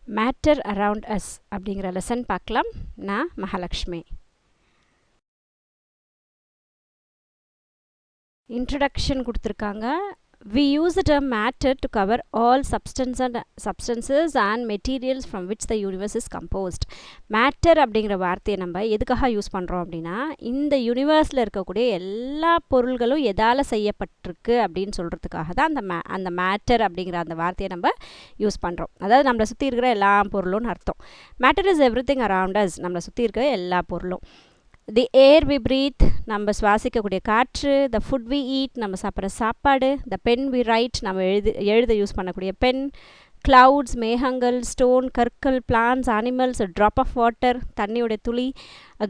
Matter around us அப்படிங்கிற lesson பார்க்கலாம். நான் மகாலட்சுமி. இன்ட்ரடக்ஷன் கொடுத்துருக்காங்க. We use the term matter to cover all substances and materials from which the universe is composed. Matter அப்படிங்கிற வார்த்தையை நம்ம எதுக்காக யூஸ் பண்ணுறோம் அப்படின்னா, இந்த யூனிவர்ஸில் இருக்கக்கூடிய எல்லா பொருள்களும் எதால் செய்யப்பட்டிருக்கு அப்படின்னு சொல்கிறதுக்காக தான் அந்த மேட்டர் அப்படிங்கிற அந்த வார்த்தையை நம்ம யூஸ் பண்ணுறோம். அதாவது நம்மளை சுற்றி இருக்கிற எல்லா பொருளும்னு அர்த்தம். Matter is everything around us, நம்மளை சுற்றி இருக்கிற எல்லா பொருளும். தி ஏர் வி பிரீத், நம்ம சுவாசிக்கக்கூடிய காற்று. த ஃபுட் வி ஈட், நம்ம சாப்பிட்ற சாப்பாடு. த பென் வி ரைட், நம்ம எழுத யூஸ் பண்ணக்கூடிய பென். கிளவுட்ஸ், மேகங்கள். ஸ்டோன், கற்கள். Plants, animals. Drop of water, தண்ணியுடைய துளி.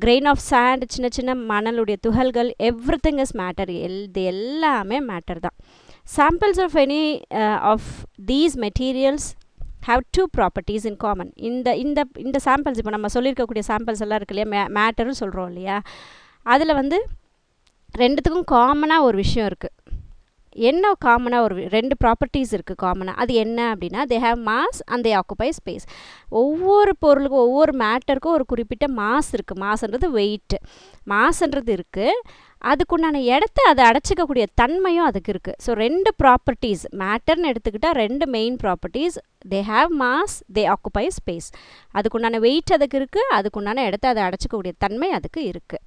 கிரெயின் ஆஃப் சாண்ட், சின்ன சின்ன மணலுடைய துகள்கள். எவ்ரிதிங் இஸ் மேட்டர், இது எல்லாமே மேட்டர் தான். Samples of any of these materials have two properties in common. இந்த சாம்பிள்ஸ், இப்போ நம்ம சொல்லியிருக்கக்கூடிய சாம்பிள்ஸ் எல்லாம் இருக்கு இல்லையா, மேட்டர்னு சொல்கிறோம் இல்லையா, அதில் வந்து ரெண்டுத்துக்கும் காமனாக ஒரு விஷயம் இருக்குது. என்ன காமனாக ரெண்டு ப்ராப்பர்ட்டிஸ் இருக்குது காமனாக. அது என்ன அப்படின்னா, they have mass and they occupy space. ஒவ்வொரு பொருளுக்கும் ஒவ்வொரு மேட்டருக்கும் ஒரு குறிப்பிட்ட மாஸ் இருக்குது. மாஸ்ன்றது வெயிட்டு, மாஸ்ன்றது இருக்குது. அதுக்குண்டான இடத்த அதை அடைச்சிக்கக்கூடிய தன்மையும் அதுக்கு இருக்குது. ஸோ ரெண்டு ப்ராப்பர்ட்டிஸ் மேட்டர்னு எடுத்துக்கிட்டால் ரெண்டு main properties. They have mass, they occupy space. அதுக்குண்டான வெயிட் அதுக்கு இருக்குது, அதுக்குண்டான இடத்த அதை அடைச்சிக்கக்கூடிய தன்மை அதுக்கு இருக்குது.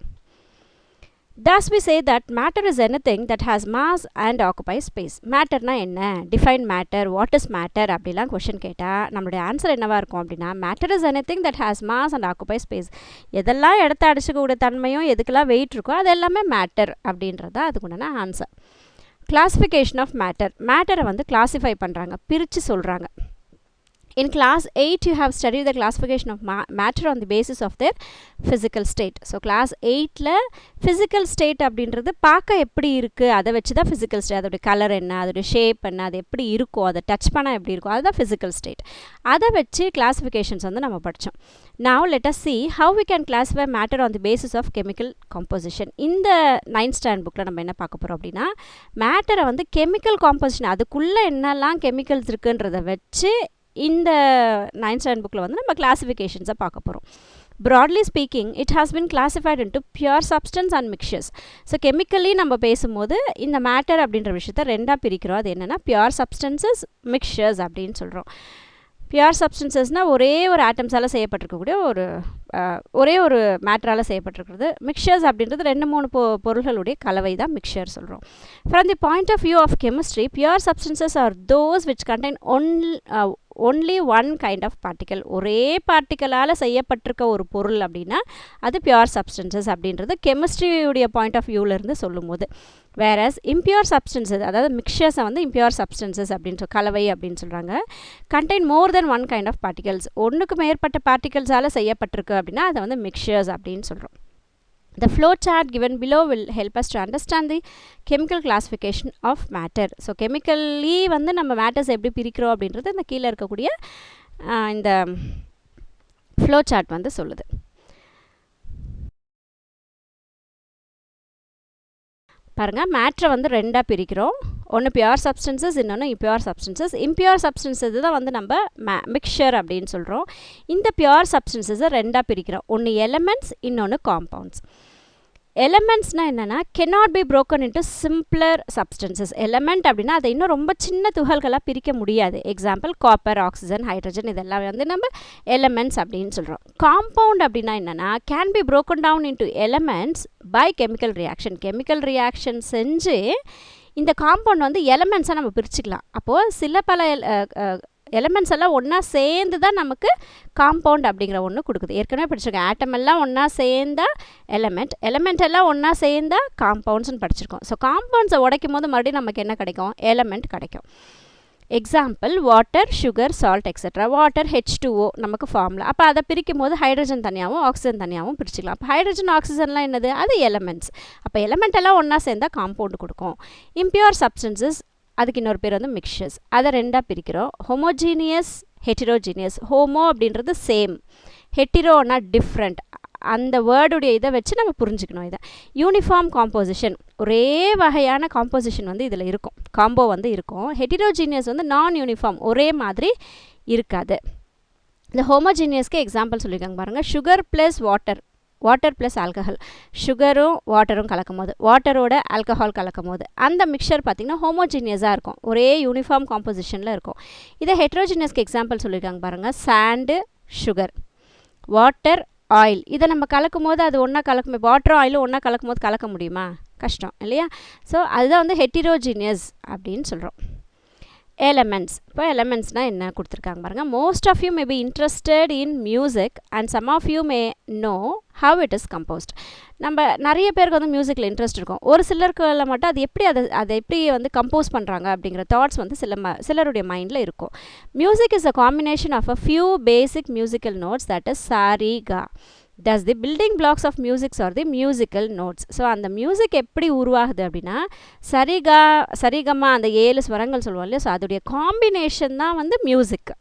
Thus we say that matter is anything that has mass and occupies space. மேட்டர்னா என்ன, define matter, what is matter அப்படிலாம் கொஷின் கேட்டால் நம்மளுடைய ஆன்சர் என்னவாக இருக்கும் அப்படின்னா, matter is anything that has mass and occupies space. எதெல்லாம் இடத்த அடிச்சுக்கூடிய தன்மையும் எதுக்கெல்லாம் வெயிட் இருக்கோ அது எல்லாமே மேட்டர் அப்படின்றது தான் அதுக்குண்டான ஆன்சர். Classification of matter. மேட்டரை வந்து கிளாஸிஃபை பண்ணுறாங்க, பிரித்து சொல்கிறாங்க. In class 8 you have studied the classification of matter on the basis of their physical state. So class 8ல physical state அப்படின்றது பார்க்க எப்படி இருக்குது அதை வச்சு தான் physical state. அதோடைய கலர் என்ன, அதோடைய ஷேப் என்ன, அது எப்படி இருக்கும், அதை டச் பண்ணால் எப்படி இருக்கும், அதுதான் physical state. அதை வச்சு கிளாஸிஃபிகேஷன்ஸ் வந்து நம்ம படித்தோம். Now let us see how we can classify matter on the basis of chemical composition. இந்த 9th standard புக்கில் நம்ம என்ன பார்க்க போகிறோம் அப்படின்னா, மேட்டரை வந்து கெமிக்கல் காம்போசிஷன், அதுக்குள்ளே என்னெல்லாம் கெமிக்கல்ஸ் இருக்குன்றதை வச்சு இந்த 9th standard புக்கில் வந்து நம்ம கிளாஸிஃபிகேஷன்ஸை பார்க்க போகிறோம். Broadly speaking, it has been classified into pure substance and mixtures. So chemically நம்ம பேசும்போது இந்த மேட்டர் அப்படின்ற விஷயத்த ரெண்டாக பிரிக்கிறோம். அது என்னென்னா பியூர் சப்ஸ்டன்சஸ், மிக்சர்ஸ் அப்படின்னு சொல்கிறோம். பியூர் சப்ஸ்டன்சஸ்னால் ஒரே ஒரு ஆட்டம்ஸால் செய்யப்பட்டிருக்கக்கூடிய ஒரே ஒரு மேட்டரால் செய்யப்பட்டிருக்கிறது. மிக்சர்ஸ் அப்படின்றது 2-3 பொருள்களுடைய கலவை தான் மிக்சர் சொல்கிறோம். From the point of view of chemistry, pure substances are those which contain only one kind of particle. ஒரே பார்ட்டிக்கலால் செய்யப்பட்டிருக்க ஒரு பொருள் அப்படின்னா அது பியூர் சப்ஸ்டன்சஸ் அப்படின்றது கெமிஸ்ட்ரியுடைய பாயிண்ட் ஆஃப் வியூவிலேருந்து சொல்லும் போது. வேறஸ் இம்பியூர் சப்ஸ்டன்சஸ், அதாவது மிக்சர்ஸை வந்து இம்பியூர் சப்ஸ்டன்சஸ் அப்படின்ற கலவை அப்படின்னு சொல்கிறாங்க. Contain more than one kind of particles, ஒன்றுக்கு மேற்பட்ட பார்ட்டிகல்ஸால் செய்யப்பட்டிருக்கு அப்படின்னா அதை வந்து மிக்சர்ஸ் அப்படின்னு சொல்கிறோம். The flow chart given below will help us to understand the chemical classification of matter. So chemically வந்து நம்ம matters எப்படி பிரிக்கிறோம் அப்படின்றது இந்த கீழே இருக்கக்கூடிய இந்த flow chart வந்து சொல்லுது. பாருங்கள், மேட்ரை வந்து ரெண்டாக பிரிக்கிறோம். ஒன்று பியூர் சப்ஸ்டன்சஸ், இன்னொன்று இம்பியூர் சப்ஸ்டன்சஸ். இம்பியூர் சப்ஸ்டன்சஸ் தான் வந்து நம்ம மிக்சர் அப்படின்னு சொல்கிறோம். இந்த பியூர் சப்ஸ்டன்சஸை ரெண்டாக பிரிக்கிறோம். ஒன்று எலமெண்ட்ஸ், இன்னொன்று காம்பவுண்ட்ஸ். எலமெண்ட்ஸ்னால் என்னென்னா cannot be broken into simpler substances. Element அப்படின்னா அதை இன்னும் ரொம்ப சின்ன துகள்களாக பிரிக்க முடியாது. எக்ஸாம்பிள் காப்பர், ஆக்சிஜன், ஹைட்ரஜன், இதெல்லாம் வந்து நம்ம எலமெண்ட்ஸ் அப்படின்னு சொல்கிறோம். காம்பவுண்ட் அப்படின்னா என்னென்னா can be broken down into elements by chemical reaction. Chemical reaction செஞ்சு இந்த காம்பவுண்ட் வந்து எலமெண்ட்ஸாக நம்ம பிரிச்சுக்கலாம். அப்போது சில பல எலமெண்ட்ஸ் எல்லாம் ஒன்றா சேர்ந்து தான் நமக்கு காம்பவுண்ட் அப்படிங்கிற ஒன்று கொடுக்குது. ஏற்கனவே படிச்சிருக்கோம், ஆட்டம் எல்லாம் ஒன்றா சேர்ந்தா எலமெண்ட் எல்லாம் ஒன்றா சேர்ந்தா காம்பவுண்ட்ஸ்னு படிச்சிருக்கோம். ஸோ காம்பவுண்ட்ஸை உடைக்கும் போது மறுபடியும் நமக்கு என்ன கிடைக்கும், எலமெண்ட் கிடைக்கும். Example water, sugar, salt etcetera. Water H2O நமக்கு ஃபார்முலா. அப்போ அதை பிரிக்கும் போது ஹைட்ரஜன் தனியாகவும் ஆக்சிஜன் தனியாகவும் பிரிச்சுக்கலாம். அப்போ ஹைட்ரஜன், ஆக்சிஜன்லாம் என்னது, அது எலமெண்ட்ஸ். அப்போ எலமெண்ட் எல்லாம் ஒன்றா சேர்ந்தால் காம்பவுண்டு கொடுக்கும். இம்பியூர் சப்ஸ்டன்சஸ், அதுக்கு இன்னொரு பேர் வந்து மிக்சர்ஸ். அதை ரெண்டாக பிரிக்கிறோம். ஹோமோஜீனியஸ், ஹெட்டிரோஜீனியஸ். ஹோமோ அப்படின்றது சேம், ஹெட்டிரோனா டிஃப்ரெண்ட். அந்த வேர்டுடைய இதை வச்சு நம்ம புரிஞ்சுக்கணும். இதை யூனிஃபார்ம் காம்போசிஷன், ஒரே வகையான காம்போசிஷன் வந்து இதில் இருக்கும், காம்போ வந்து இருக்கும். ஹெட்டிரோஜீனியஸ் வந்து நான் யூனிஃபார்ம், ஒரே மாதிரி இருக்காது. இந்த ஹோமோஜீனியஸ்க்கு எக்ஸாம்பிள் சொல்லியிருக்காங்க பாருங்கள். Sugar plus water plus alcohol, சுகரும் வாட்டரும் கலக்கும் போது, வாட்டரோட ஆல்கஹால் கலக்கும் போது அந்த மிக்சர் பார்த்திங்கன்னா ஹோமோஜீனியஸாக இருக்கும், ஒரே யூனிஃபார்ம் காம்போசிஷனில் இருக்கும். இதை ஹெட்ரோஜீனியஸ்க்கு எக்ஸாம்பிள் சொல்லியிருக்காங்க பாருங்கள். சாண்டு, சுகர், வாட்டர், ஆயில், இதை நம்ம கலக்கும் போது அது ஒன்றா கலக்கும், வாட்டரும் ஆயிலும் ஒன்றா கலக்கும் போது கலக்க முடியுமா? கஷ்டம் இல்லையா? ஸோ அதுதான் வந்து ஹெட்டிரோஜீனியஸ் அப்படின்னு சொல்கிறோம். எலமெண்ட்ஸ். இப்போ எலமெண்ட்ஸ்னால் என்ன கொடுத்துருக்காங்க பாருங்கள். Most of you may be interested in music and some of you may know how it is composed. நம்ம நிறைய பேருக்கு வந்து மியூசிக்கில் இன்ட்ரெஸ்ட் இருக்கும், ஒரு சிலருக்குள்ள மட்டும் அது எப்படி அதை எப்படி வந்து கம்போஸ் பண்ணுறாங்க அப்படிங்கிற தாட்ஸ் வந்து சிலருடைய மைண்டில் இருக்கும். Music is a combination of a few basic musical notes, that is sorry கா. Thus the building blocks of music are the musical notes. So அந்த மியூசிக் எப்படி உருவாகுது அப்படின்னா சரிகமா அந்த 7 ஸ்வரங்கள் சொல்லுவோம் இல்லையா, ஸோ அதோடைய காம்பினேஷன் தான் வந்து மியூசிக்.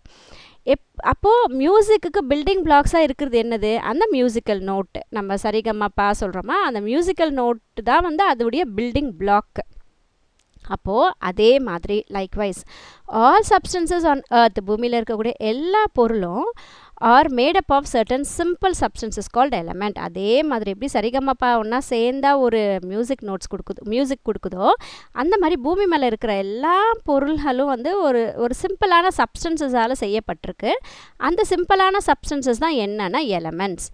அப்போது மியூசிக்கு பில்டிங் பிளாக்ஸாக இருக்கிறது என்னது? அந்த மியூசிக்கல் நோட்டு. நம்ம சரிகமாப்பா சொல்கிறோமா, அந்த மியூசிக்கல் நோட்டு தான் வந்து அதோடைய பில்டிங் பிளாக். அப்போது அதே மாதிரி likewise all substances on earth, பூமியில் இருக்கக்கூடிய எல்லா பொருளும் are made up of certain simple substances called element. அதே மாதிரி எப்படி சரிகமப்பா ஒன்றா சேர்ந்தா ஒரு மியூசிக் கொடுக்குதோ அந்த மாதிரி பூமி மேலே இருக்கிற எல்லா பொருள்களும் வந்து ஒரு சிம்பிளான சப்ஸ்டன்சஸால் செய்யப்பட்டிருக்கு. அந்த சிம்பிளான சப்ஸ்டன்சஸ் தான் என்னென்னா elements.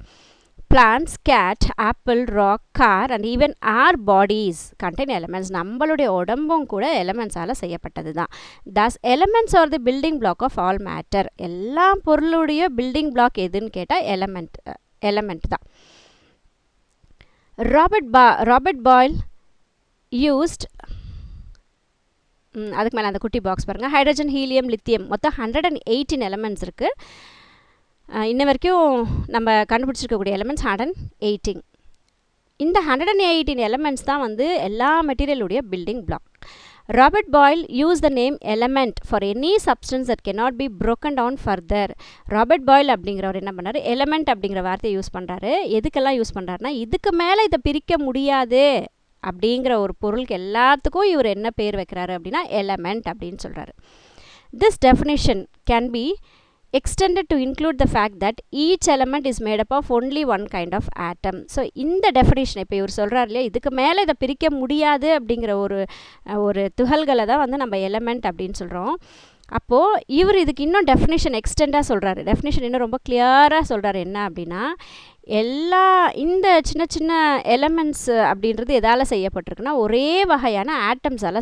Plants, cat, apple, rock, car and even our bodies contain elements. நம்மளுடைய உடம்பும் கூட எலமெண்ட்ஸால் செய்யப்பட்டது தான். Thus elements are the building block of all matter. எல்லா பொருளுடைய பில்டிங் பிளாக் எதுன்னு கேட்டால் எலமெண்ட் தான். ராபர்ட் பாயில் யூஸ்ட், அதுக்கு மேலே அந்த குட்டி பாக்ஸ் பாருங்கள். ஹைட்ரஜன், ஹீலியம், லித்தியம், மொத்தம் 118 எலமெண்ட்ஸ் இருக்குது. இன்ன வரைக்கும் நம்ம கண்டுபிடிச்சிருக்கக்கூடிய எலமெண்ட்ஸ் 118. இந்த 118 எலமெண்ட்ஸ் தான் வந்து எல்லா மெட்டீரியலுடைய building block. Robert Boyle used the name element for any substance that cannot be broken down further. Robert Boyle அப்படிங்கிறவர் என்ன பண்ணார், எலமெண்ட் அப்படிங்கிற வார்த்தையை யூஸ் பண்ணுறாரு. எதுக்கெல்லாம் யூஸ் பண்ணுறாருனா, இதுக்கு மேலே இதை பிரிக்க முடியாது அப்படிங்கிற ஒரு பொருளுக்கு எல்லாத்துக்கும் இவர் என்ன பேர் வைக்கிறாரு அப்படின்னா எலமெண்ட் அப்படின்னு சொல்கிறாரு. This definition can be extended to include the fact that each element is made up of only one kind of atom. So இந்த டெஃபினேஷன் இப்போ இவர் சொல்கிறார் இல்லையா, இதுக்கு மேலே இதை பிரிக்க முடியாது அப்படிங்கிற ஒரு துகள்களை தான் வந்து நம்ம எலமெண்ட் அப்படின்னு சொல்கிறோம். அப்போது இவர் இதுக்கு இன்னும் டெஃபினேஷன் எக்ஸ்டெண்டாக சொல்கிறாரு. டெஃபினேஷன் இன்னும் ரொம்ப கிளியராக சொல்கிறாரு. என்ன அப்படின்னா, எல்லா இந்த சின்ன சின்ன எலமெண்ட்ஸ் அப்படின்றது எதால் செய்யப்பட்டிருக்குன்னா ஒரே வகையான ஆட்டம்ஸால்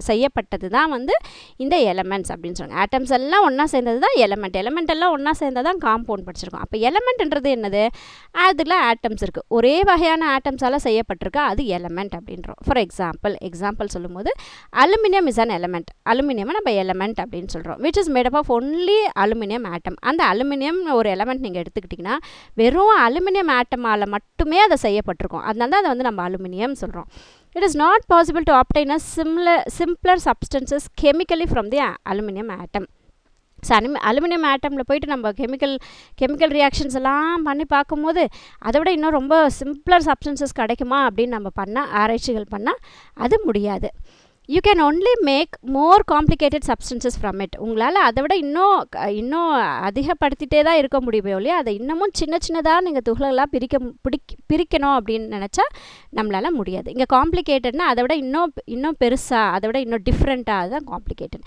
செய்யப்பட்டது தான் வந்து இந்த எலமெண்ட்ஸ் அப்படின்னு சொல்லுவாங்க. ஆட்டம்ஸ் எல்லாம் ஒன்றா சேர்ந்தது தான் எலமெண்ட் எல்லாம் ஒன்றா சேர்ந்தது தான் காம்பவுண்ட் படிச்சிருக்கோம். அப்போ எலமெண்ட்ன்றது என்னது? அதில் ஆட்டம்ஸ் இருக்குது, ஒரே வகையான ஆட்டம்ஸால் செய்யப்பட்டிருக்கா, அது எலமெண்ட் அப்படின்றோம். ஃபார் எக்ஸாம்பிள் சொல்லும்போது aluminium is an element. Aluminium நம்ம எலமெண்ட் அப்படின்னு சொல்கிறோம். Which is made up of only aluminium atom. அந்த அலுமினியம் ஒரு எலமெண்ட் நீங்கள் எடுத்துக்கிட்டிங்கன்னா வெறும் அலுமினியம் ஆட்டமால் மட்டுமே அதை செய்யப்பட்டிருக்கும். அதனால தான் அதை வந்து நம்ம அலுமினியம் சொல்கிறோம். It is not possible to obtain a simpler substances chemically from the aluminum atom. So aluminium ஆட்டமில் போயிட்டு நம்ம கெமிக்கல் ரியாக்ஷன்ஸ் எல்லாம் பண்ணி பார்க்கும்போது அதை விட இன்னும் ரொம்ப சிம்பிளர் சப்ஸ்டன்சஸ் கிடைக்குமா அப்படின்னு நம்ம ஆராய்ச்சிகள் பண்ணால் அது முடியாது. You can only make more complicated substances from it. உங்களால் அதை விட இன்னும் அதிகப்படுத்திகிட்டே தான் இருக்க முடியும் இல்லையா, அதை இன்னமும் சின்னதாக நீங்கள் துகள்களாக பிரிக்கணும் அப்படின்னு நினச்சா நம்மளால் முடியாது. இங்கே காம்ப்ளிகேட்டட்னா அதை விட இன்னும் பெருசாக, அதை விட இன்னும் டிஃப்ரெண்ட்டாக, அதுதான் complicated.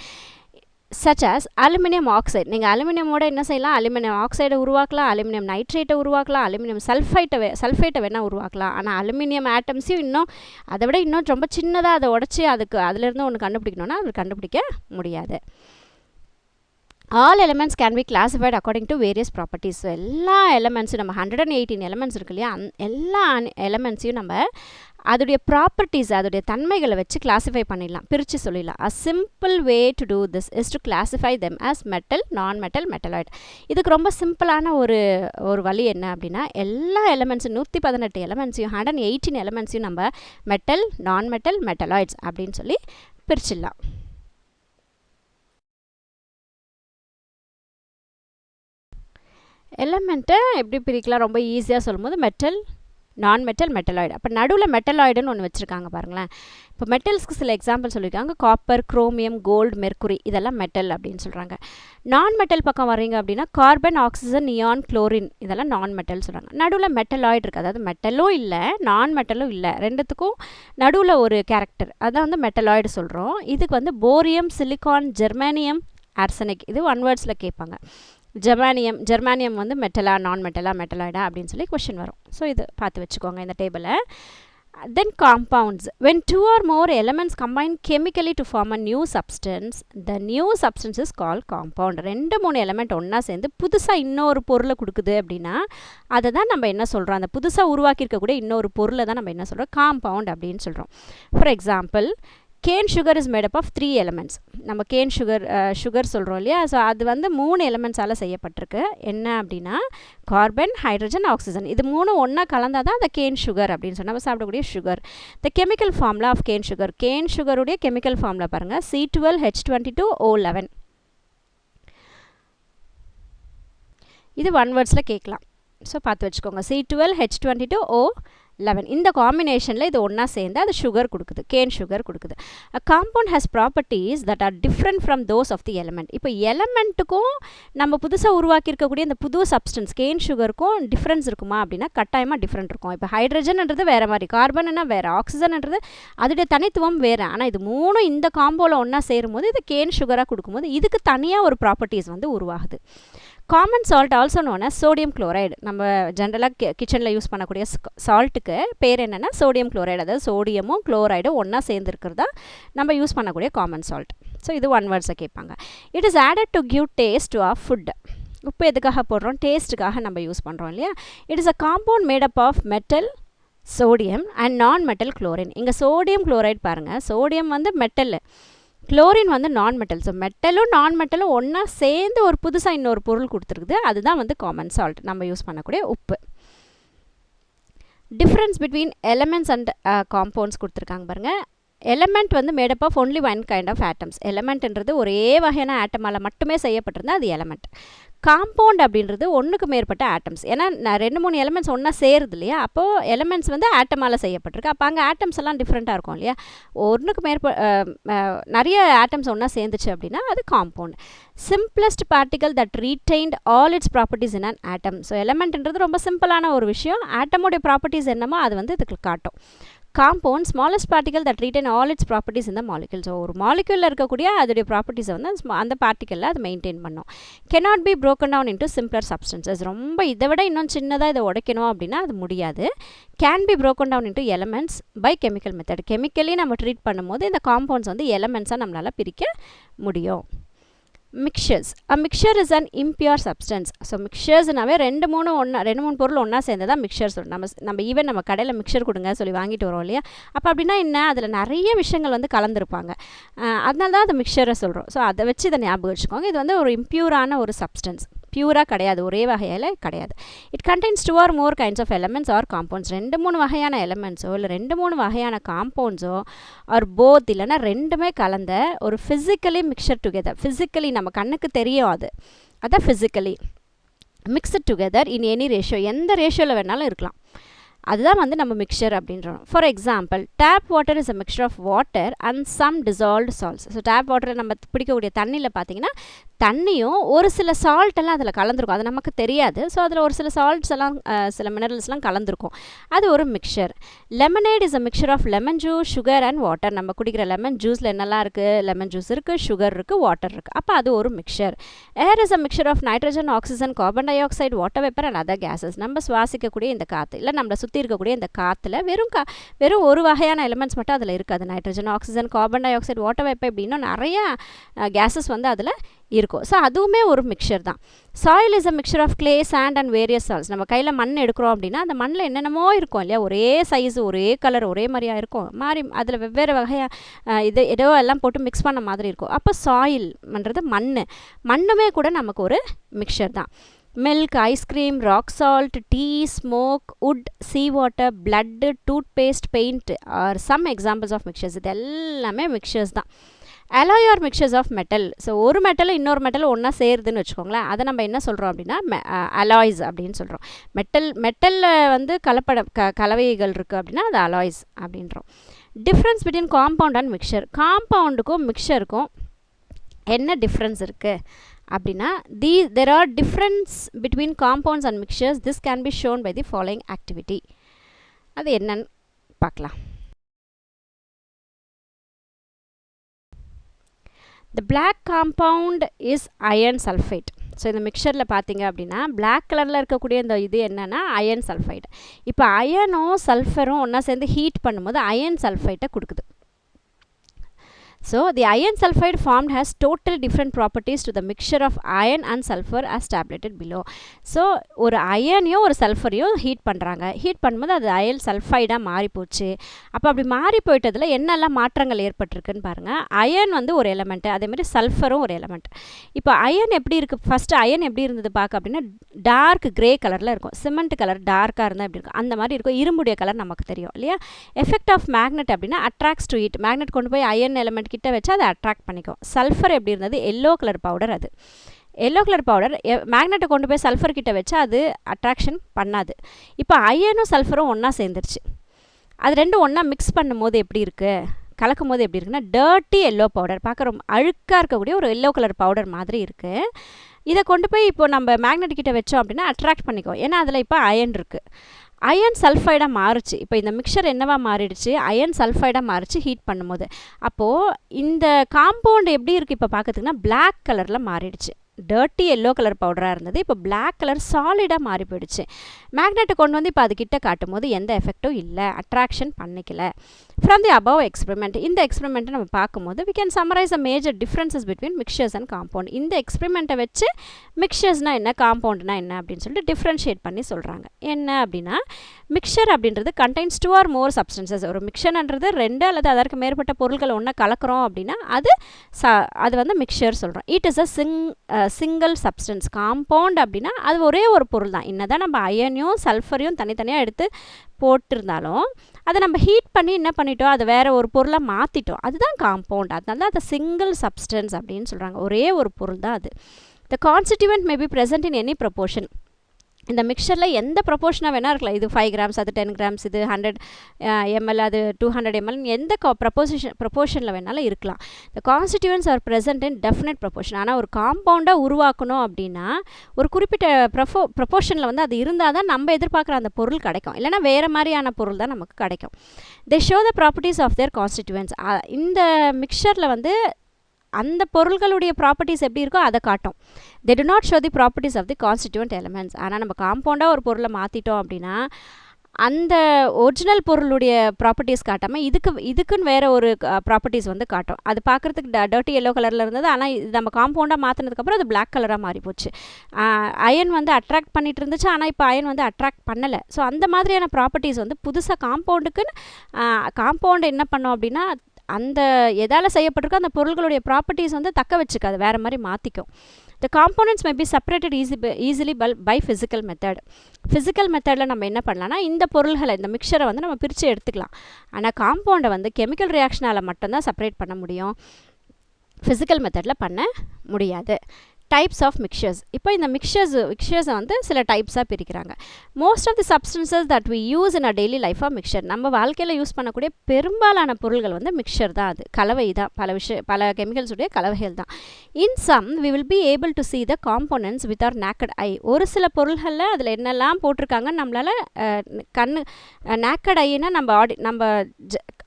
such as aluminium oxide. நீங்கள் அலுமினியமோட என்ன செய்யலாம், அலுமினியம் ஆக்சைடை உருவாக்கலாம், அலுமினியம் நைட்ரேட்டை உருவாக்கலாம், அலுமினியம் சல்ஃபேட்டை வேணால் உருவாக்கலாம். ஆனால் அலுமினியம் ஆட்டம்ஸையும் இன்னும் அதை விட இன்னும் ரொம்ப சின்னதாக அதை உடச்சி அதிலேருந்து ஒன்று கண்டுபிடிக்கணும்னா அது கண்டுபிடிக்க முடியாது. All elements can be classified according to various properties. So எல்லா எலமெண்ட்ஸும் நம்ம 118 எலமெண்ட்ஸ் இருக்கு இல்லையா, எல்லா எலமெண்ட்ஸையும் நம்ம அதோடைய ப்ராப்பர்ட்டிஸ், அதோடைய தன்மைகளை வச்சு கிளாஸிஃபை பண்ணிடலாம், பிரித்து சொல்லிடலாம். A simple way to do this is to classify them as metal, non-metal, metalloid. இதுக்கு ரொம்ப சிம்பிளான ஒரு வழி என்ன அப்படின்னா, எல்லா எலமெண்ட்ஸும் 118 எலமெண்ட்ஸையும் 118 எலமெண்ட்ஸையும் நம்ம மெட்டல், நான்-மெட்டல், மெட்டலாய்ட்ஸ் அப்படின்னு சொல்லி பிரிச்சிடலாம். எலமெண்ட்டை எப்படி பிரிக்கலாம் ரொம்ப ஈஸியாக சொல்லும்போது மெட்டல், நான் மெட்டல் மெட்டலாய்டு. அப்போ நடுவில் மெட்டலாய்டுன்னு ஒன்று வச்சுருக்காங்க பாருங்களேன். இப்போ மெட்டல்ஸ்க்கு சில எக்ஸாம்பிள் சொல்லியிருக்காங்க. காப்பர், குரோமியம், கோல்டு, மெர்க்குரி இதெல்லாம் மெட்டல் அப்படின்னு சொல்கிறாங்க. நான் மெட்டல் பக்கம் வரீங்க அப்படின்னா கார்பன், ஆக்சிஜன், நியான், குளோரின் இதெல்லாம் நான் மெட்டல் சொல்கிறாங்க. நடுவில் மெட்டலாய்டு இருக்குது, அதாவது மெட்டலும் இல்லை நான் மெட்டலும் இல்லை, ரெண்டுத்துக்கும் நடுவில் ஒரு கேரக்டர், அதான் வந்து மெட்டலாய்டு சொல்கிறோம். இதுக்கு வந்து போரியம், சிலிக்கான், ஜெர்மானியம், ஆர்சனிக் இது ஒன் வேர்ட்ஸில் கேட்பாங்க. ஜெர்மானியம் வந்து மெட்டலா, நான் மெட்டலா, மெட்டலாய்டா அப்படின்னு சொல்லி கொஷின் வரும். ஸோ இது பார்த்து வச்சுக்கோங்க இந்த டேபிளை. தென் compounds. When two or more elements combine chemically to form a new substance, the new substance is called compound. 2-3 element ஒன்றா சேர்ந்து புதுசாக இன்னொரு பொருளை கொடுக்குது அப்படின்னா அதை தான் நம்ம என்ன சொல்கிறோம், அந்த புதுசாக உருவாக்கியிருக்கக்கூடிய இன்னொரு பொருளை தான் நம்ம என்ன சொல்கிறோம், காம்பவுண்ட் அப்படின்னு சொல்கிறோம். For example, cane sugar is made up of 3 elements. நம்ம கேன் சுகர் சொல்கிறோம் இல்லையா. ஸோ அது வந்து 3 எலமெண்ட்ஸால் செய்யப்பட்டிருக்கு. என்ன அப்படின்னா கார்பன், ஹைட்ரஜன், ஆக்சிஜன் இது 3 ஒன்றா கலந்தால் தான் அந்த கேன் சுகர் அப்படின்னு சொன்னால் நம்ம சாப்பிடக்கூடிய sugar. The chemical formula of cane சுகருடைய கெமிக்கல் ஃபார்முலா பாருங்கள், C12H22O11. இது ஒன் வேர்ட்ஸில் கேட்கலாம். ஸோ பார்த்து வச்சுக்கோங்க, C12H22O11. இந்த காம்பினேஷனில் இது ஒன்றா சேர்ந்து அது சுகர் கொடுக்குது, கேன் சுகர் கொடுக்குது. A compound has properties that are different from those of the element. இப்போ எலமெண்ட்டுக்கும் நம்ம புதுசாக உருவாக்கியிருக்கக்கூடிய இந்த புது சப்ஸ்டன்ஸ் கேன் சுகருக்கும் டிஃப்ரென்ஸ் இருக்குமா அப்படின்னா கட்டாயமாக டிஃப்ரெண்ட் இருக்கும். இப்போ ஹைட்ரஜன்ன்றது வேறு மாதிரி, கார்பன்னா வேறு, ஆக்சிஜன்ன்றது அதோடைய தனித்துவம் வேறு. ஆனால் இது 3 இந்த காம்போவில் ஒன்றா சேரும்போது இது கேன் சுகராக கொடுக்கும்போது இதுக்கு தனியாக ஒரு ப்ராப்பர்ட்டிஸ் வந்து உருவாகுது. Common salt also known as sodium chloride. நம்ம ஜென்ரலாக கிச்சனில் யூஸ் பண்ணக்கூடிய சால்ட்டுக்கு பேர் என்னென்னா சோடியம் குளோரைடு. அதாவது சோடியமும் குளோரைடும் ஒன்றா சேர்ந்துருக்கிறதா நம்ம யூஸ் பண்ணக்கூடிய காமன் சால்ட். ஸோ இது ஒன் வேர்ட்ஸை கேட்பாங்க. It is added to give taste to of food. உப்பு எதுக்காக போடுறோம், டேஸ்ட்டுக்காக நம்ம யூஸ் பண்ணுறோம் இல்லையா. It is a compound made up of metal, sodium and non metal chlorine. இங்கே சோடியம் குளோரைடு பாருங்கள், சோடியம் வந்து மெட்டல், குளோரின் வந்து நான் மெட்டல். ஸோ மெட்டலும் நான் மெட்டலும் ஒன்றா சேர்ந்து ஒரு புதுசாக இன்னொரு பொருள் கொடுத்துருக்குது, அதுதான் வந்து காமன் சால்ட் நம்ம யூஸ் பண்ணக்கூடிய உப்பு. Difference between elements and compounds கொடுத்துருக்காங்க பாருங்கள். எலமெண்ட் வந்து made up of only one kind of atoms. எலமெண்ட்ன்றது ஒரே வகையான ஆட்டமால் மட்டுமே செய்யப்பட்டிருந்தால் அது எலமெண்ட். காம்பவுண்ட் அப்படின்றது ஒன்றுக்கு மேற்பட்ட ஆட்டம்ஸ். ஏன்னா 2-3 எலமெண்ட்ஸ் ஒன்றா சேருது இல்லையா, அப்போது எலமெண்ட்ஸ் வந்து ஆட்டமால் செய்யப்பட்டிருக்கு. அப்போ அங்கே ஆட்டம்ஸ் எல்லாம் டிஃப்ரெண்ட்டாக இருக்கும் இல்லையா. ஒன்றுக்கு நிறைய ஆட்டம்ஸ் ஒன்றா சேர்ந்துச்சு அப்படின்னா அது compound. Simplest particle that retained all its properties in an atom. So எலமெண்ட்ன்றது ரொம்ப சிம்பிளான ஒரு விஷயம், ஆட்டமோடைய ப்ராப்பர்ட்டிஸ் என்னமோ அது வந்து இதுக்கு காட்டும். Compound smallest particle that retain all its properties இந்த மாலிகுல். ஸோ ஒரு மாலிகுலில் இருக்கக்கூடிய அதோடைய ப்ராப்பர்ட்டிஸை வந்து அந்த பார்ட்டிக்கலில் அது மெயின்டைன் பண்ணும். cannot be broken down into simpler substances. ரொம்ப இதை விட இன்னும் சின்னதாக இதை உடைக்கணும் அப்படின்னா அது முடியாது. can be broken down into elements by chemical method. Chemically நம்ம ட்ரீட் பண்ணும்போது இந்த காம்பவுண்ட்ஸ் வந்து எலமெண்ட்ஸாக நம்மளால் பிரிக்க முடியும். Mixtures. A mixture is an impure substance. So மிக்சர்ஸ்னாவே 2-3 பொருள் ஒன்றா சேர்ந்து தான் மிக்சர் சொல்கிறோம். நம்ம ஈவன் நம்ம கடையில் மிக்சர் கொடுங்க சொல்லி வாங்கிட்டு வரோம் இல்லையா. அப்போ அப்படின்னா என்ன, அதில் நிறைய விஷயங்கள் வந்து கலந்துருப்பாங்க, அதனால தான் அது மிக்சரை சொல்கிறோம். ஸோ அதை வச்சு இதை ஞாபகம் வச்சுக்கோங்க. இது வந்து ஒரு இம்பியூரான ஒரு சப்ஸ்டன்ஸ், பியூராக கிடையாது, ஒரே வகையில் கிடையாது. It contains 2 or more kinds of elements or compounds. 2-3 வகையான எலமெண்ட்ஸோ இல்லை 2-3 வகையான காம்பவுண்ட்ஸோ ஆர் போத் இல்லைன்னா ரெண்டுமே கலந்த ஒரு ஃபிசிக்கலி மிக்சர் டுகெதர். ஃபிசிக்கலி நம்ம கண்ணுக்கு தெரியும் அதான் physically mixed together in any ratio, எந்த ரேஷியோவில் வேணாலும் இருக்கலாம். அதுதான் வந்து நம்ம மிக்சர் அப்படின்றோம். For example, tap water is a mixture of water and some dissolved salts. So tap வாட்டரை நம்ம பிடிக்கக்கூடிய தண்ணியில் பார்த்தீங்கன்னா தண்ணியும் ஒரு சில சால்ட் எல்லாம் அதில் கலந்துருக்கும், அது நமக்கு தெரியாது. ஸோ அதில் ஒரு சில சால்ட்ஸ் எல்லாம் சில மினரல்ஸ்லாம் கலந்துருக்கும், அது ஒரு mixture. Lemonade is a mixture of lemon juice, sugar and water. நம்ம குடிக்கிற லெமன் ஜூஸில் என்னெல்லாம் இருக்குது, லெமன் ஜூஸ் இருக்குது, சுகர் இருக்குது, வாட்டர் இருக்குது, அப்போ அது ஒரு mixture. Air is a mixture of nitrogen, oxygen, carbon dioxide, water vapour and other gases. நம்ம சுவாசிக்கக்கூடிய இந்த காற்று இல்லை நம்மளை சுற்றி இருக்கக்கூடிய இந்த காற்றுல வெறும் ஒரு வகையான எலிமெண்ட்ஸ் மட்டும் அதில் இருக்காது. Nitrogen, oxygen, carbon dioxide, water vapour இப்படின்னு நிறைய கேஸஸ் வந்து அதில் இருக்கும். ஸோ அதுவுமே ஒரு மிக்சர் தான். Soil is a mixture of clay, sand and various salts. நம்ம கையில் மண் எடுக்கிறோம் அப்படின்னா அந்த மண்ணில் என்னென்னமோ இருக்கும் இல்லையா, ஒரே சைஸு, ஒரே கலர், ஒரே மாதிரியாக இருக்கும், அதில் வெவ்வேறு வகையாக ஏதோ எல்லாம் போட்டு மிக்ஸ் பண்ண மாதிரி இருக்கும். அப்போ சாயில்ன்றது மண்ணுமே கூட நமக்கு ஒரு மிக்சர் தான். Milk, ice cream, rock salt, tea, smoke, wood, sea water, blood, toothpaste, paint are some examples of mixtures. இது எல்லாமே மிக்சர்ஸ் தான். alloy or mixtures of metal. So ஒரு மெட்டலும் இன்னொரு மெட்டலும் ஒன்றா சேருதுன்னு வச்சுக்கோங்களேன், அதை நம்ம என்ன சொல்கிறோம் அப்படின்னா அலாய்ஸ் அப்படின்னு சொல்கிறோம். மெட்டலில் வந்து கலவைகள் இருக்குது அப்படின்னா அது அலாய்ஸ் அப்படின்றோம். Difference between compound and mixture. காம்பவுண்டுக்கும் மிக்சருக்கும் என்ன டிஃப்ரென்ஸ் இருக்குது அப்படின்னா there are difference between compounds and mixtures. This can be shown by the following activity. அது என்னன்னு பார்க்கலாம். The black compound is iron sulfate. So இந்த மிக்சரில் பார்த்தீங்க அப்படின்னா பிளாக் கலரில் இருக்கக்கூடிய இந்த இது என்னென்னா அயன் சல்ஃபைட். இப்போ அயனும் சல்ஃபரும் ஒன்றா சேர்ந்து ஹீட் பண்ணும்போது அயன் சல்ஃபைட்டை கொடுக்குது. So the iron sulfide formed has totally different properties to the mixture of iron and sulfur as tabulated below. So ஒரு அயனையும் ஒரு சல்ஃபரையும் ஹீட் பண்ணுறாங்க. ஹீட் பண்ணும்போது அது அயன் சல்ஃபைடாக மாறி போச்சு. அப்போ அப்படி மாறி போயிட்டதில் என்னெல்லாம் மாற்றங்கள் ஏற்பட்டிருக்குன்னு பாருங்கள். அயன் வந்து ஒரு எலமெண்ட்டு, அதேமாதிரி சல்ஃபரும் ஒரு எலமெண்ட். இப்போ அயன் எப்படி இருக்குது, ஃபஸ்ட்டு அயன் எப்படி இருந்தது பார்க்க அப்படின்னா டார்க் கிரே கலரில் இருக்கும். சிமெண்ட் கலர் டார்க்காக இருந்தால் எப்படி இருக்கும் அந்த மாதிரி இருக்கும். இரும்புடைய கலர் நமக்கு தெரியும் இல்லையா. எஃபெக்ட் ஆஃப் மேக்னெட் அப்படின்னா அட்ராக்ட்ஸ் டு ஹீட். மேக்னெட் கொண்டு போய் அயன் எலமெண்ட் கிட்ட வச்சு அதை அட்ராக்ட் பண்ணிக்கும். சல்ஃபர் எப்படி இருந்தது, எல்லோ கலர் பவுடர். அது எல்லோ கலர் பவுடர் மேக்னெட்டை கொண்டு போய் சல்ஃபர் கிட்ட வச்சு அது அட்ராக்ஷன் பண்ணாது. இப்போ அயனும் சல்ஃபரும் ஒன்றா சேர்ந்துருச்சு. அது ரெண்டும் ஒன்றா மிக்ஸ் பண்ணும்போது எப்படி இருக்குது, கலக்கும் போது எப்படி இருக்குன்னா டர்ட்டி எல்லோ பவுடர், பார்க்க ரொம்ப அழுக்காக இருக்கக்கூடிய ஒரு எல்லோ கலர் பவுடர் மாதிரி இருக்குது. இதை கொண்டு போய் இப்போ நம்ம மேக்னெட் கிட்ட வச்சோம் அப்படின்னா அட்ராக்ட் பண்ணிக்கும். ஏன்னா அதில் இப்போ அயன் இருக்குது. அயன் சல்ஃபைடாக மாறுச்சு. இப்போ இந்த மிக்சர் என்னவா மாறிடுச்சு, அயன் சல்ஃபைடாக மாறிச்சு ஹீட் பண்ணும்போது. அப்போது இந்த காம்பவுண்ட் எப்படி இருக்குது இப்போ பார்க்கறதுக்குன்னா பிளாக் கலரில் மாறிடுச்சு. டர்ட்டி எல்லோ கலர் பவுடராக இருந்தது, இப்போ பிளாக் கலர் சாலிடாக மாறி போயிடுச்சு. மேக்னெட்டை கொண்டு வந்து இப்போ அதுக்கிட்ட காட்டும் போது எந்த எஃபெக்டும் இல்லை, அட்ராக்ஷன் பண்ணிக்கல. ஃப்ரம் தி அபவ் எக்ஸ்பெரிமெண்ட், இந்த எக்ஸ்பெரிமெண்ட்டை நம்ம பார்க்கும்போது we can summarize the major differences between mixtures and compound. இந்த எக்ஸ்பெரிமெண்ட்டை வச்சு மிக்சர்ஸ்னால் என்ன, காம்பவுண்ட்னா என்ன அப்படின்னு சொல்லிட்டு டிஃப்ரென்ஷியேட் பண்ணி சொல்கிறாங்க. என்ன அப்படின்னா மிக்சர் அப்படின்றது கண்டெய்ன்ஸ் 2 or more substances. ஒரு மிக்சர்ன்றது 2 அல்லது அதற்கு மேற்பட்ட பொருட்களை ஒன்றா கலக்கிறோம் அப்படின்னா அது வந்து மிக்சர் சொல்கிறோம். It is a single substance. Compound அப்படின்னா அது ஒரே ஒரு பொருள் தான். என்னதான் நம்ம அயனையும் சல்ஃபரையும் தனித்தனியாக எடுத்து போட்டிருந்தாலும் அதை நம்ம ஹீட் பண்ணி என்ன பண்ணிட்டோம், அதை வேறு ஒரு பொருளாக மாற்றிட்டோம். அதுதான் காம்பவுண்ட். அதனால தான் அதை சிங்கிள் சப்ஸ்டன்ஸ் அப்படின்னு சொல்கிறாங்க. ஒரே ஒரு பொருள் தான் அது. The constituent may be present in any proportion. இந்த மிக்சரில் எந்த ப்ரொபோர்ஷனாக வேணால் இருக்கலாம். இது 5 grams, அது 10 grams, இது 100 ml, அது 200 ml, எந்த ப்ரொபோர்ஷனில் வேணாலும் இருக்கலாம். இந்த constituents are present in definite proportion. ஆனால் ஒரு காம்பவுண்டாக உருவாக்கணும் அப்படின்னா ஒரு குறிப்பிட்ட ப்ரொபோர்ஷனில் வந்து அது இருந்தால் தான் நம்ம எதிர்பார்க்குற அந்த பொருள் கிடைக்கும். இல்லைனா வேறு மாதிரியான பொருள் தான் நமக்கு கிடைக்கும். They show the properties of their constituents. இந்த மிக்சரில் வந்து அந்த பொருள்களுடைய ப்ராப்பர்ட்டிஸ் எப்படி இருக்கோ அதை காட்டும். They do not show the properties of the constituent elements. ஆனால் நம்ம காம்பவுண்டாக ஒரு பொருளை மாற்றிட்டோம் அப்படின்னா அந்த ஒரிஜினல் பொருளுடைய ப்ராப்பர்ட்டிஸ் காட்டாமல் இதுக்குன்னு வேறு ஒரு ப்ராப்பர்ட்டிஸ் வந்து காட்டும். அது பார்க்குறதுக்கு டர்ட்டி எல்லோ கலரில் இருந்தது, ஆனால் இது நம்ம காம்பவுண்டாக மாற்றினதுக்கப்புறம் அது பிளாக் கலராக மாறி போச்சு. அயன் வந்து அட்ராக்ட் பண்ணிட்டு இருந்துச்சு, ஆனால் இப்போ அயன் வந்து அட்ராக்ட் பண்ணலை. ஸோ அந்த மாதிரியான ப்ராப்பர்ட்டிஸ் வந்து புதுசாக காம்பவுண்டுக்குன்னு காம்பவுண்டு என்ன பண்ணோம் அப்படின்னா அந்த எதால் செய்யப்பட்டிருக்கோ அந்த பொருள்களுடைய ப்ராப்பர்ட்டிஸ் வந்து தக்க வச்சுக்காது, வேறு மாதிரி மாற்றிக்கும். The components may be separated easily by physical method. Physical methodல நம்ம என்ன பண்ணலாம்னா இந்த பொருள்களை இந்த மிக்சரை வந்து நம்ம பிரித்து எடுத்துக்கலாம். ஆனால் காம்பவுண்டை வந்து கெமிக்கல் ரியாக்ஷனால் மட்டும்தான் செப்பரேட் பண்ண முடியும், ஃபிசிக்கல் மெத்தடில் பண்ண முடியாது. Types of mixtures. இப்போ இந்த மிக்சர்ஸை வந்து சில டைப்ஸாக பிரிக்கிறாங்க. Most of the substances that we use in a daily life of mixture. நம்ம வாழ்க்கையில் யூஸ் பண்ணக்கூடிய பெரும்பாலான பொருள்கள் வந்து மிக்சர் தான். அது கலவை தான், பல கெமிக்கல்ஸுடைய கலவைகள் தான். In some we will be able to see the components with our naked eye. ஒரு சில பொருள்களில் அதில் என்னெல்லாம் போட்டிருக்காங்கன்னு நம்மளால் naked eye-னா நம்ம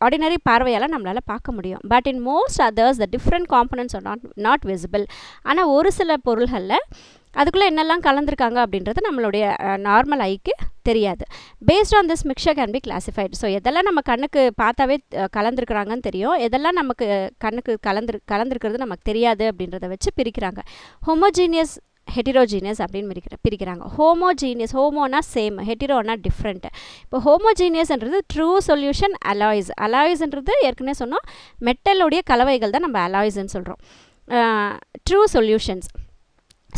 ஆர்டினரி பார்வையால் நம்மளால் பார்க்க முடியும். But in most others the different components are not visible. ஆனால் ஒரு சில பொருள்களில் அதுக்குள்ளே என்னெல்லாம் கலந்துருக்காங்க அப்படின்றது நம்மளுடைய நார்மல் ஐக்கு தெரியாது. Based on this mixer can be classified. So எதெல்லாம் நம்ம கண்ணுக்கு பார்த்தாவே கலந்துருக்குறாங்கன்னு தெரியும், எதெல்லாம் நமக்கு கண்ணுக்கு கலந்துருக்கிறது நமக்கு தெரியாது அப்படின்றத வச்சு பிரிக்கிறாங்க. ஹோமோஜீனியஸ், ஹெட்டிரோஜீனியஸ் அப்படின்னு பிரிக்கிறாங்க. ஹோமோஜீனியஸ், ஹோமோனா சேம், ஹெட்டிரோனா டிஃப்ரெண்ட். இப்போ ஹோமோஜீனியஸ்ன்றது ட்ரூ சொல்யூஷன் அலாய்ஸ். அலாய்ஸ்ன்றது ஏற்கனவே சொன்னோம் மெட்டலுடைய கலவைகள் தான் நம்ம அலாய்ஸ்ன்னு சொல்கிறோம். ட்ரூ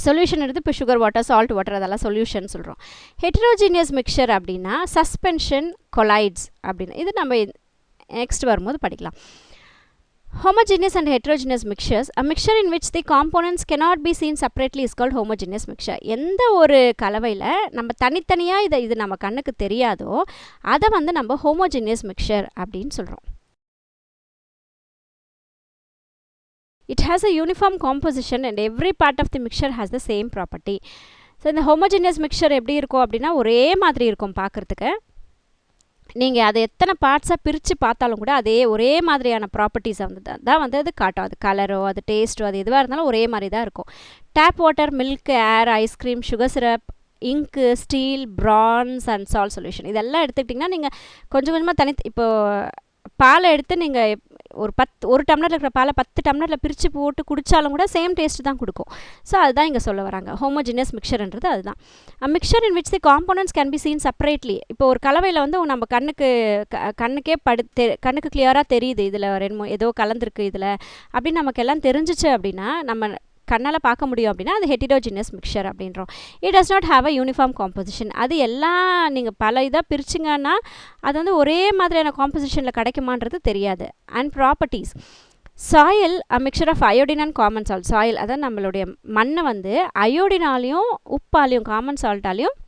சொல்யூஷன்றது இப்போ சுகர் வாட்டர், சால்ட் வாட்டர், அதெல்லாம் சொல்யூஷன் சொல்கிறோம். ஹெட்டிரோஜீனியஸ் மிக்சர் அப்படின்னா சஸ்பென்ஷன் கொலைட்ஸ் அப்படின்னு. இது நம்ம நெக்ஸ்ட் வரும்போது படிக்கலாம். Homogeneous and heterogeneous mixtures. A mixture in which the components cannot be seen separately is called homogeneous mixture. எந்த ஒரு கலவையில் நம்ம தனித்தனியாக இது நம்ம கண்ணுக்கு தெரியாதோ அதை வந்து நம்ம homogeneous mixture அப்படின்னு சொல்கிறோம். It has a uniform composition and every part of the mixture has the same property. So இந்த homogeneous mixture எப்படி இருக்கும் அப்படின்னா ஒரே மாதிரி இருக்கும் பார்க்குறதுக்கு. நீங்கள் அதை எத்தனை பார்ட்ஸாக பிரித்து பார்த்தாலும் கூட அதே ஒரே மாதிரியான ப்ராப்பர்ட்டிஸை வந்து தான் வந்து அது காட்டும். அது கலரோ அது டேஸ்ட்டோ அது எதுவாக இருந்தாலும் ஒரே மாதிரி தான் இருக்கும். டேப் வாட்டர், மில்க், ஏர், ஐஸ்கிரீம், சுகர் சிரப், இங்கு, steel, France and salt solution இதெல்லாம் எடுத்துக்கிட்டிங்கன்னா நீங்கள் கொஞ்சம் கொஞ்சமாக இப்போது பாலை எடுத்து நீங்கள் ஒரு டம்ளரில் இருக்கிற பாலை 10 டம்ளரில் பிரித்து போட்டு குடித்தாலும் கூட சேம் டேஸ்ட்டு தான் கொடுக்கும். ஸோ அதுதான் இங்கே சொல்ல வராங்க. ஹோமோஜினியஸ் மிக்சர்ன்றது அதுதான். Mixture in which the components can be seen separately. இப்போ ஒரு கலவையில் வந்து நம்ம கண்ணுக்கே கண்ணுக்கு கிளியராக தெரியுது இதில் ஏதோ கலந்துருக்கு இதில் அப்படின்னு நமக்கு எல்லாம் தெரிஞ்சிச்சு அப்படின்னா நம்ம கண்ணால் பார்க்க முடியும் அப்படின்னா அது ஹெட்டிரோஜினியஸ் மிக்சர் அப்படின்றோம். It does not have a uniform composition. அது எல்லாம் நீங்கள் பல இதாக பிரிச்சிங்கன்னா அது வந்து ஒரே மாதிரியான காம்போசிஷனில் கிடைக்குமான்றது தெரியாது. And properties. Soil a mixture of iodine and common salt. Soil அதான் நம்மளுடைய மண்ணை வந்து அயோடினாலையும் உப்பாலையும் காமன் சால்ட்டாலையும்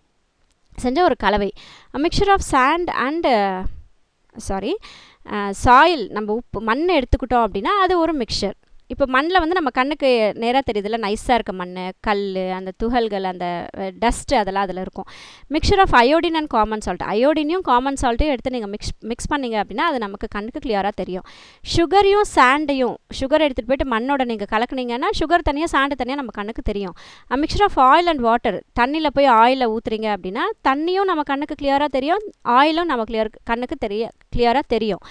செஞ்ச ஒரு கலவை. A mixture of sand and soil நம்ம மண்ணை எடுத்துக்கிட்டோம் அப்படின்னா அது ஒரு மிக்சர். இப்போ மண்ணில் வந்து நம்ம கண்ணுக்கு நேராக தெரியுதுல நைஸாக இருக்க மண், கல், அந்த துகள்கள், அந்த டஸ்ட்டு அதெல்லாம் அதில் இருக்கும். Mixture of iodine and common salt. அயோடினையும் காமன் சால்ட்டையும் எடுத்து நீங்கள் மிக்ஸ் பண்ணிங்க அப்படின்னா அது நமக்கு கண்ணுக்கு கிளியராக தெரியும். சுகரையும் சாண்டையும் சுகர் எடுத்துகிட்டு போய்ட்டு மண்ணோட நீங்கள் கலக்குனீங்கன்னா சுகர் தனியாக சாண்டு தனியாக நம்ம கண்ணுக்கு தெரியும். Mixture of oil and water. தண்ணியில் போய் ஆயிலை ஊற்றுறீங்க அப்படின்னா தண்ணியும் நம்ம கண்ணுக்கு கிளியராக தெரியும், ஆயிலும் நம்ம கண்ணுக்கு கிளியராக தெரியும்.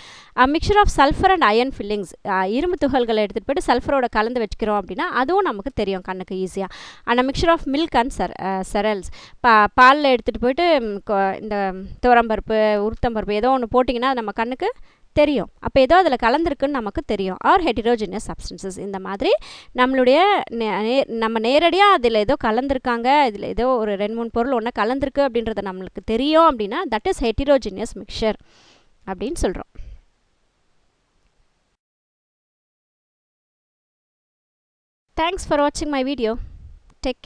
Mixture of sulphur and iron filings. இரும்பு துகள்களை எடுத்துகிட்டு போய்ட்டு சல்ஃபரோட கலந்து வச்சுக்கிறோம் அப்படின்னா அதுவும் நமக்கு தெரியும் கண்ணுக்கு ஈஸியாக. ஆனால் mixture of milk and cereals. பாலில் எடுத்துகிட்டு போய்ட்டு இந்த துவரம்பருப்பு, உளுத்தம்பருப்பு ஏதோ ஒன்று போட்டிங்கன்னா அது நம்ம கண்ணுக்கு தெரியும். அப்போ ஏதோ அதில் கலந்துருக்குன்னு நமக்கு தெரியும். Are heterogeneous substances. இந்த மாதிரி நம்மளுடைய நம்ம நேரடியாக அதில் ஏதோ கலந்துருக்காங்க, இதில் ஏதோ ஒரு 2-3 பொருள் ஒன்று கலந்துருக்கு அப்படின்றத நம்மளுக்கு தெரியும் அப்படின்னா தட் இஸ் ஹெட்டிரோஜினியஸ் மிக்சர் அப்படின்னு சொல்கிறோம். Thanks for watching my video. Take care.